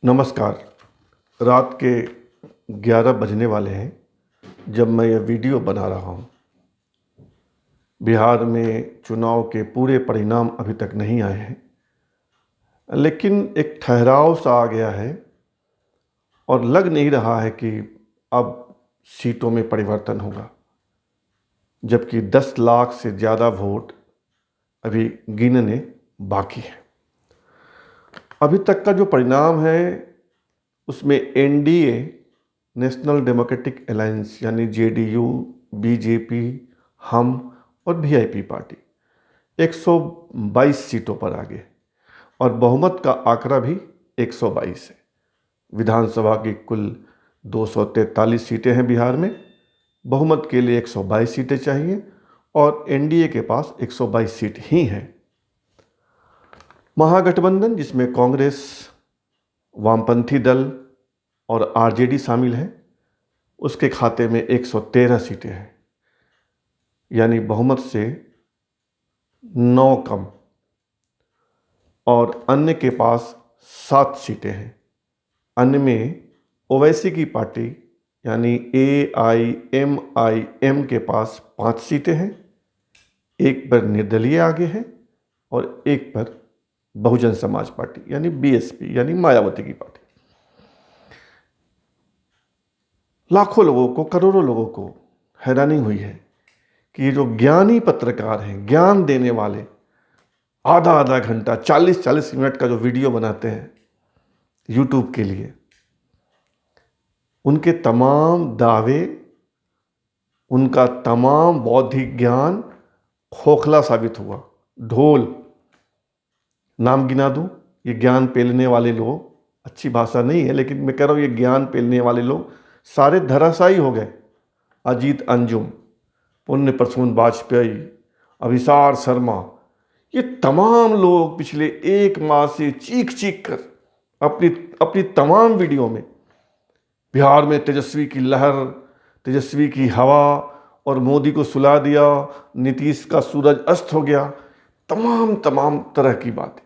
नमस्कार। रात के 11 बजने वाले हैं जब मैं यह वीडियो बना रहा हूँ। बिहार में चुनाव के पूरे परिणाम अभी तक नहीं आए हैं, लेकिन एक ठहराव सा आ गया है और लग नहीं रहा है कि अब सीटों में परिवर्तन होगा, जबकि 10 लाख से ज़्यादा वोट अभी गिनने बाकी है। अभी तक का जो परिणाम है उसमें एनडीए, नेशनल डेमोक्रेटिक अलायंस यानी जेडीयू, बीजेपी, हम और वीआईपी पार्टी 122 सीटों पर आगे और बहुमत का आंकड़ा भी 122 है। विधानसभा की कुल 243 सीटें हैं बिहार में। बहुमत के लिए 122 सीटें चाहिए और एनडीए के पास 122 सीट ही हैं। महागठबंधन, जिसमें कांग्रेस, वामपंथी दल और आरजेडी शामिल है, उसके खाते में 113 सीटें हैं, यानी बहुमत से 9 कम। और अन्य के पास 7 सीटें हैं। अन्य में ओवैसी की पार्टी यानी AIMIM के पास 5 सीटें हैं, एक पर निर्दलीय आगे है और एक पर बहुजन समाज पार्टी यानी BSP यानी मायावती की पार्टी। लाखों लोगों को, करोड़ों लोगों को हैरानी हुई है कि ये जो ज्ञानी पत्रकार हैं, ज्ञान देने वाले, आधा आधा घंटा 40-40 मिनट का जो वीडियो बनाते हैं यूट्यूब के लिए, उनके तमाम दावे, उनका तमाम बौद्धिक ज्ञान खोखला साबित हुआ। ढोल नाम गिना दूं, ये ज्ञान पेलने वाले लोग, अच्छी भाषा नहीं है लेकिन मैं कह रहा हूँ ये ज्ञान पेलने वाले लोग सारे धराशायी हो गए। अजीत अंजुम, पुण्य प्रसून वाजपेयी, अभिसार शर्मा, ये तमाम लोग पिछले 1 माह से चीख चीख कर अपनी तमाम वीडियो में बिहार में तेजस्वी की लहर, तेजस्वी की हवा और मोदी को सुला दिया, नीतीश का सूरज अस्त हो गया, तमाम तरह की बातें।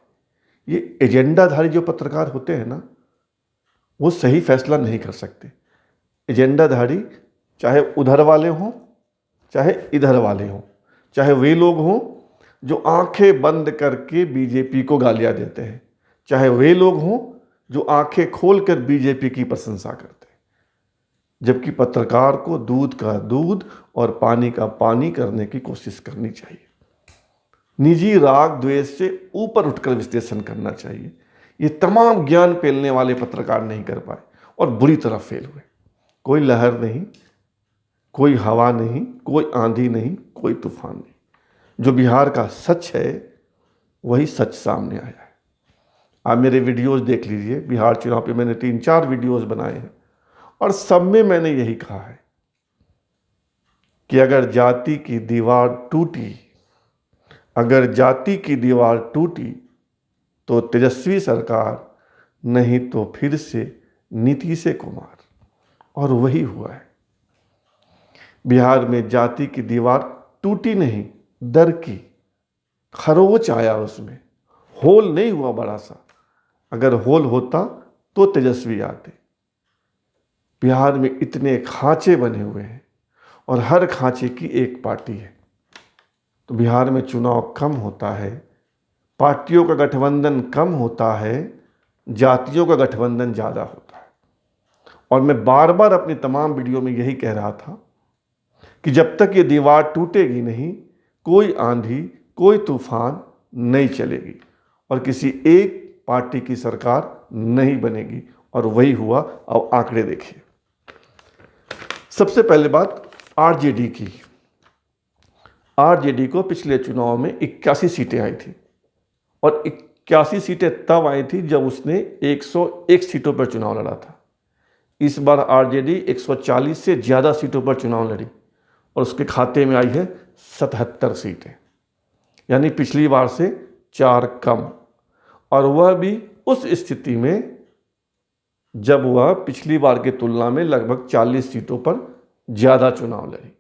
ये एजेंडाधारी जो पत्रकार होते हैं ना, वो सही फैसला नहीं कर सकते। एजेंडाधारी चाहे उधर वाले हों चाहे इधर वाले हों, चाहे वे लोग हों जो आंखें बंद करके बीजेपी को गालियां देते हैं, चाहे वे लोग हों जो आंखें खोलकर बीजेपी की प्रशंसा करते हैं। जबकि पत्रकार को दूध का दूध और पानी का पानी करने की कोशिश करनी चाहिए। निजी राग द्वेष से ऊपर उठकर विश्लेषण करना चाहिए। ये तमाम ज्ञान फैलने वाले पत्रकार नहीं कर पाए और बुरी तरह फेल हुए। कोई लहर नहीं, कोई हवा नहीं, कोई आंधी नहीं, कोई तूफान नहीं। जो बिहार का सच है वही सच सामने आया है। आप मेरे वीडियोस देख लीजिए। बिहार चुनाव पे मैंने 3-4 वीडियोस बनाए हैं और सब में मैंने यही कहा है कि अगर जाति की दीवार टूटी, अगर जाति की दीवार टूटी तो तेजस्वी सरकार, नहीं तो फिर से नीतीश कुमार। और वही हुआ है। बिहार में जाति की दीवार टूटी नहीं, दर की, खरोच आया उसमें, होल नहीं हुआ बड़ा सा। अगर होल होता तो तेजस्वी आते। बिहार में इतने खांचे बने हुए हैं और हर खांचे की एक पार्टी है। तो बिहार में चुनाव कम होता है, पार्टियों का गठबंधन कम होता है, जातियों का गठबंधन ज़्यादा होता है। और मैं बार बार अपनी तमाम वीडियो में यही कह रहा था कि जब तक ये दीवार टूटेगी नहीं, कोई आंधी, कोई तूफान नहीं चलेगी और किसी एक पार्टी की सरकार नहीं बनेगी। और वही हुआ। अब आंकड़े देखिए। सबसे पहले बात आरजेडी की। आरजेडी को पिछले चुनाव में 81 सीटें आई थी और 81 सीटें तब आई थी जब उसने 101 सीटों पर चुनाव लड़ा था। इस बार आरजेडी 140 से ज़्यादा सीटों पर चुनाव लड़ी और उसके खाते में आई है 77 सीटें, यानी पिछली बार से 4 कम। और वह भी उस स्थिति में जब वह पिछली बार की तुलना में लगभग 40 सीटों पर ज़्यादा चुनाव लड़ी,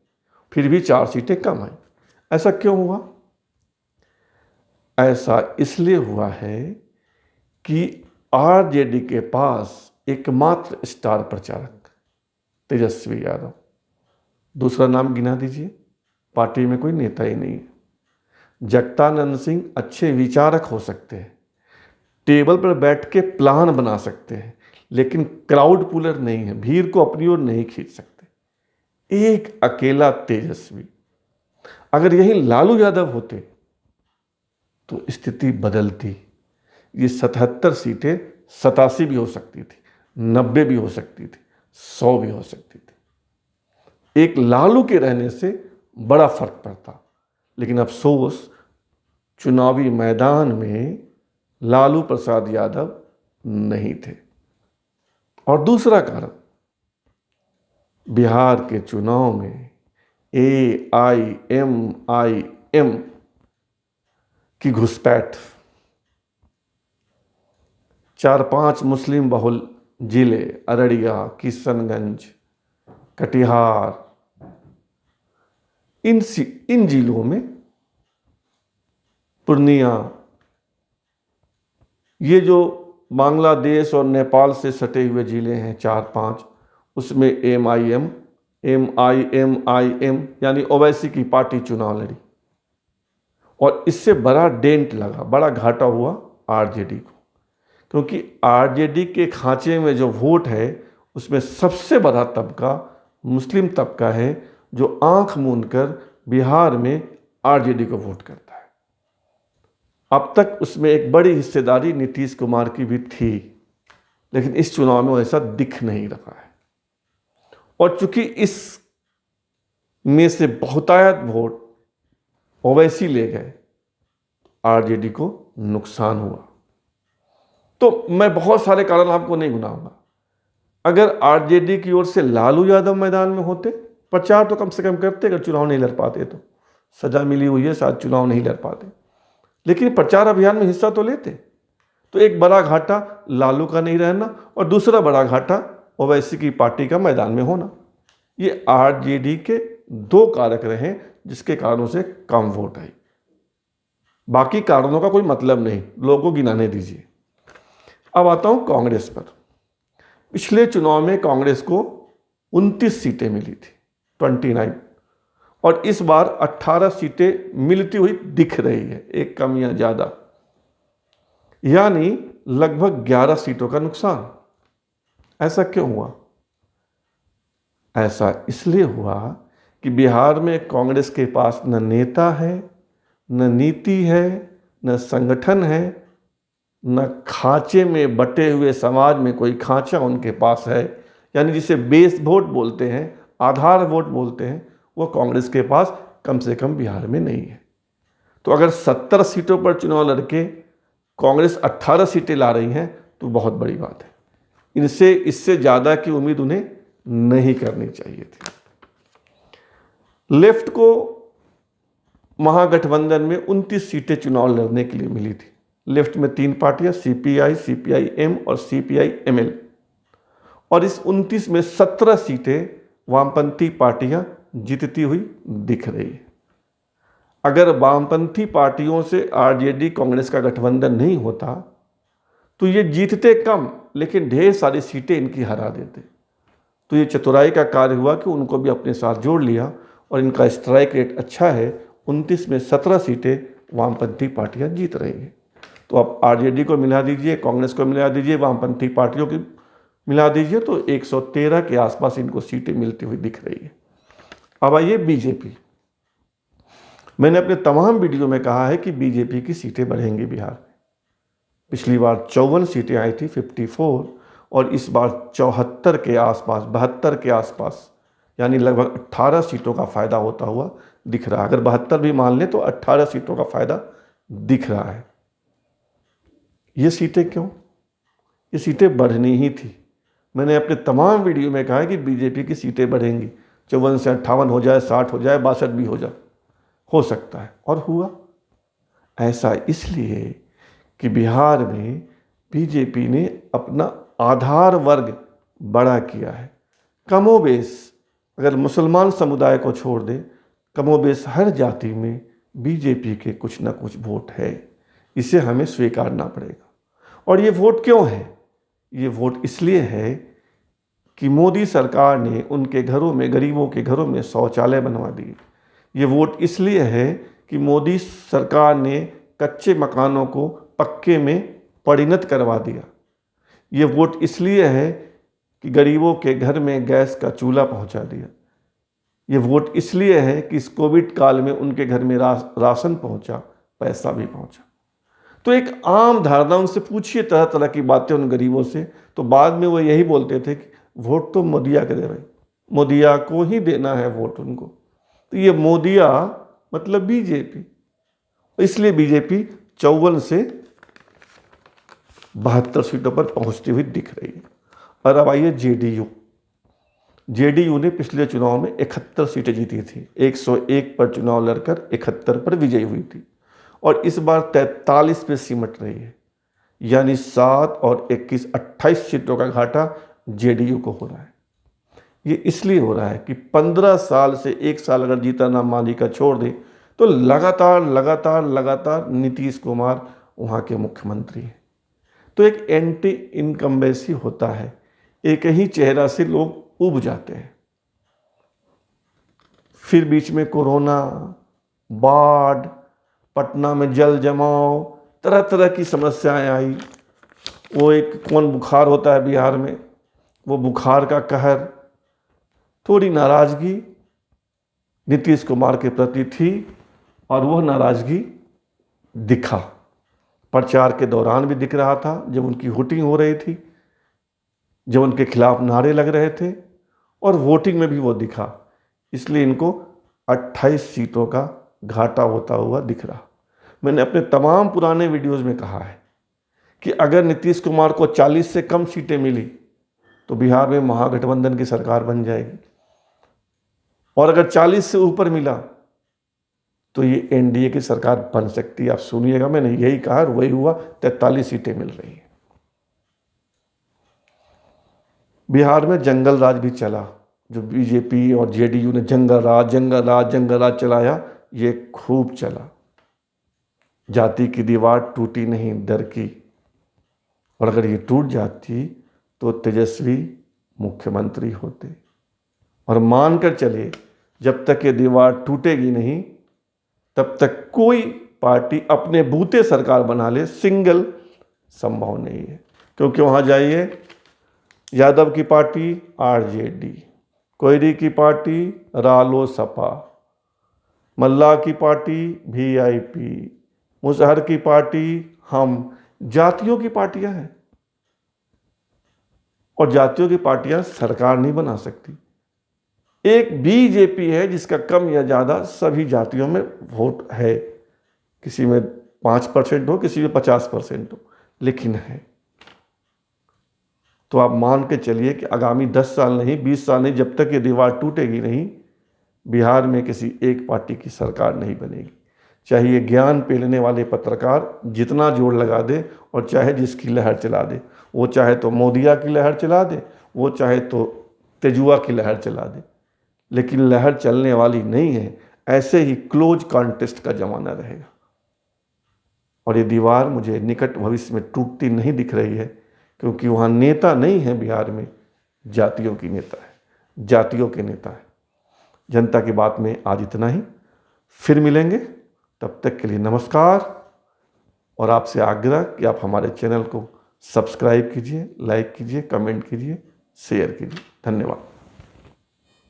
फिर भी 4 सीटें कम आई। ऐसा क्यों हुआ? ऐसा इसलिए हुआ है कि आरजेडी के पास एकमात्र स्टार प्रचारक तेजस्वी यादव। दूसरा नाम गिना दीजिए, पार्टी में कोई नेता ही नहीं है। जगदानंद सिंह अच्छे विचारक हो सकते हैं, टेबल पर बैठ के प्लान बना सकते हैं, लेकिन क्राउड पुलर नहीं है, भीड़ को अपनी ओर नहीं खींच सकते। एक अकेला तेजस्वी। अगर यही लालू यादव होते तो स्थिति बदलती। ये 77 सीटें 87 भी हो सकती थी, 90 भी हो सकती थी, 100 भी हो सकती थी। एक लालू के रहने से बड़ा फर्क पड़ता। लेकिन अफसोस, चुनावी मैदान में लालू प्रसाद यादव नहीं थे। और दूसरा कारण, बिहार के चुनाव में AIMIM की घुसपैठ। 4-5 मुस्लिम बहुल जिले, अररिया, किशनगंज, कटिहार, इन जिलों में, पूर्णिया, ये जो बांग्लादेश और नेपाल से सटे हुए जिले हैं 4-5, उसमें MIM यानी ओवैसी की पार्टी चुनाव लड़ी और इससे बड़ा डेंट लगा, बड़ा घाटा हुआ आरजेडी को। क्योंकि आरजेडी के खांचे में जो वोट है उसमें सबसे बड़ा तबका मुस्लिम तबका है, जो आंख मूंद कर बिहार में आरजेडी को वोट करता है। अब तक उसमें एक बड़ी हिस्सेदारी नीतीश कुमार की भी थी, लेकिन इस चुनाव में ऐसा दिख नहीं रहा है। और चूंकि इस में से बहुतायत वोट ओवैसी ले गए, आरजेडी को नुकसान हुआ। तो मैं बहुत सारे कारण आपको नहीं गिनाऊंगा। अगर आरजेडी की ओर से लालू यादव मैदान में होते, प्रचार तो कम से कम करते, अगर चुनाव नहीं लड़ पाते तो सजा मिली हुई है, शायद चुनाव नहीं लड़ पाते, लेकिन प्रचार अभियान में हिस्सा तो लेते। तो एक बड़ा घाटा लालू का नहीं रहना और दूसरा बड़ा घाटा ओवैसी की पार्टी का मैदान में होना। ये आरजेडी के 2 कारक रहे जिसके कारणों से कम वोट आई। बाकी कारणों का कोई मतलब नहीं, लोगों को गिनाने दीजिए। अब आता हूं कांग्रेस पर। पिछले चुनाव में कांग्रेस को 29 सीटें मिली थी, 29, और इस बार 18 सीटें मिलती हुई दिख रही है, एक कम या ज्यादा, यानी लगभग 11 सीटों का नुकसान। ऐसा क्यों हुआ? ऐसा इसलिए हुआ कि बिहार में कांग्रेस के पास न नेता है, न नीति है, न संगठन है, न खांचे में बटे हुए समाज में कोई खांचा उनके पास है, यानी जिसे बेस वोट बोलते हैं, आधार वोट बोलते हैं, वो कांग्रेस के पास कम से कम बिहार में नहीं है। तो अगर 70 सीटों पर चुनाव लड़के कांग्रेस 18 सीटें ला रही हैं तो बहुत बड़ी बात है। इससे ज़्यादा की उम्मीद उन्हें नहीं करनी चाहिए थी। लेफ्ट को महागठबंधन में 29 सीटें चुनाव लड़ने के लिए मिली थी। लेफ्ट में 3 पार्टियां, CPI, CPIM और CPI-ML, और इस 29 में 17 सीटें वामपंथी पार्टियां जीतती हुई दिख रही है। अगर वामपंथी पार्टियों से आरजेडी कांग्रेस का गठबंधन नहीं होता तो ये जीतते कम, लेकिन ढेर सारी सीटें इनकी हरा देते। तो ये चतुराई का कार्य हुआ कि उनको भी अपने साथ जोड़ लिया और इनका स्ट्राइक रेट अच्छा है। 29 में 17 सीटें वामपंथी पार्टियां जीत रही हैं। तो आप आरजेडी को मिला दीजिए, कांग्रेस को मिला दीजिए, वामपंथी पार्टियों की मिला दीजिए, तो 113 के आसपास इनको सीटें मिलती हुई दिख रही है। अब आइए बीजेपी। मैंने अपने तमाम वीडियो में कहा है कि बीजेपी की सीटें बढ़ेंगी बिहार में। पिछली बार 54 सीटें आई थी, 54, और इस बार 74 के आसपास, 72 के आसपास, यानी लगभग 18 सीटों का फायदा होता हुआ दिख रहा है। अगर 72 भी मान लें तो 18 सीटों का फायदा दिख रहा है। ये सीटें क्यों? ये सीटें बढ़नी ही थी। मैंने अपने तमाम वीडियो में कहा है कि बीजेपी की सीटें बढ़ेंगी, 54 से 58 हो जाए, 60 हो जाए, 62 भी हो सकता है। और हुआ ऐसा इसलिए कि बिहार में बीजेपी ने अपना आधार वर्ग बड़ा किया है। कमोबेश, अगर मुसलमान समुदाय को छोड़ दे, कमोबेश हर जाति में बीजेपी के कुछ ना कुछ वोट है। इसे हमें स्वीकारना पड़ेगा। और ये वोट क्यों है? ये वोट इसलिए है कि मोदी सरकार ने उनके घरों में, गरीबों के घरों में शौचालय बनवा दिए। ये वोट इसलिए है कि मोदी सरकार ने कच्चे मकानों को पक्के में परिणत करवा दिया। ये वोट इसलिए है कि गरीबों के घर में गैस का चूल्हा पहुंचा दिया। ये वोट इसलिए है कि इस कोविड काल में उनके घर में राशन पहुंचा, पैसा भी पहुंचा। तो एक आम धारणा, उनसे पूछिए तरह तरह की बातें उन गरीबों से, तो बाद में वो यही बोलते थे कि वोट तो मोदिया के दे भाई, मोदिया को ही देना है वोट उनको। तो ये मोदिया मतलब बीजेपी, इसलिए बीजेपी 54 से 72 सीटों पर पहुंचती हुई दिख रही है। और अब आइए जेडीयू ने पिछले चुनाव में 71 सीटें जीती थी, 101 पर चुनाव लड़कर 71 पर विजयी हुई थी, और इस बार 43 पे सिमट रही है। यानी 7 और 21 28 सीटों का घाटा जेडीयू को हो रहा है। ये इसलिए हो रहा है कि 15 साल से 1 साल अगर जीतनराम मांझी का छोड़ दे तो लगातार नीतीश कुमार वहाँ के मुख्यमंत्री हैं। तो एक एंटी इनकम्बेंसी होता है, एक ही चेहरा से लोग उब जाते हैं। फिर बीच में कोरोना, बाढ़, पटना में जल जमाव, तरह तरह की समस्याएं आई। वो एक कौन बुखार होता है बिहार में, वो बुखार का कहर, थोड़ी नाराजगी नीतीश कुमार के प्रति थी, और वह नाराजगी दिखा। प्रचार के दौरान भी दिख रहा था, जब उनकी वोटिंग हो रही थी, जब उनके खिलाफ नारे लग रहे थे, और वोटिंग में भी वो दिखा। इसलिए इनको 28 सीटों का घाटा होता हुआ दिख रहा। मैंने अपने तमाम पुराने वीडियोस में कहा है कि अगर नीतीश कुमार को 40 से कम सीटें मिली तो बिहार में महागठबंधन की सरकार बन जाएगी, और अगर 40 से ऊपर मिला तो ये एनडीए की सरकार बन सकती है। आप सुनिएगा, मैंने यही कहा, वही हुआ, 43 सीटें मिल रही हैं। बिहार में जंगल राज भी चला, जो बीजेपी और जेडीयू ने जंगल राज चलाया, ये खूब चला। जाति की दीवार टूटी नहीं दर की, और अगर ये टूट जाती तो तेजस्वी मुख्यमंत्री होते। और मानकर चलिए, जब तक ये दीवार टूटेगी नहीं तब तक कोई पार्टी अपने बूते सरकार बना ले, सिंगल संभव नहीं है। क्योंकि वहाँ जाइए, यादव की पार्टी आरजेडी, कोयरी की पार्टी रालोसपा, मल्ला की पार्टी वीआईपी, मुसहर की पार्टी हम, जातियों की पार्टियां हैं, और जातियों की पार्टियां सरकार नहीं बना सकती। एक बीजेपी है जिसका कम या ज़्यादा सभी जातियों में वोट है, किसी में 5% हो, किसी में 50% हो, लेकिन है। तो आप मान के चलिए कि आगामी 10 साल नहीं, 20 साल नहीं, जब तक ये दीवार टूटेगी नहीं, बिहार में किसी एक पार्टी की सरकार नहीं बनेगी। चाहे ये ज्ञान पेलने वाले पत्रकार जितना जोर लगा दे, और चाहे जिसकी लहर चला दे, वो चाहे तो मोदिया की लहर चला दे, वो चाहे तो तेजुआ की लहर चला दे, लेकिन लहर चलने वाली नहीं है। ऐसे ही क्लोज कॉन्टेस्ट का जमाना रहेगा, और ये दीवार मुझे निकट भविष्य में टूटती नहीं दिख रही है, क्योंकि वहाँ नेता नहीं है बिहार में, जातियों की नेता है, जातियों के नेता है। जनता की बात में आज इतना ही, फिर मिलेंगे, तब तक के लिए नमस्कार। और आपसे आग्रह कि आप हमारे चैनल को सब्सक्राइब कीजिए, लाइक कीजिए, कमेंट कीजिए, शेयर कीजिए। धन्यवाद।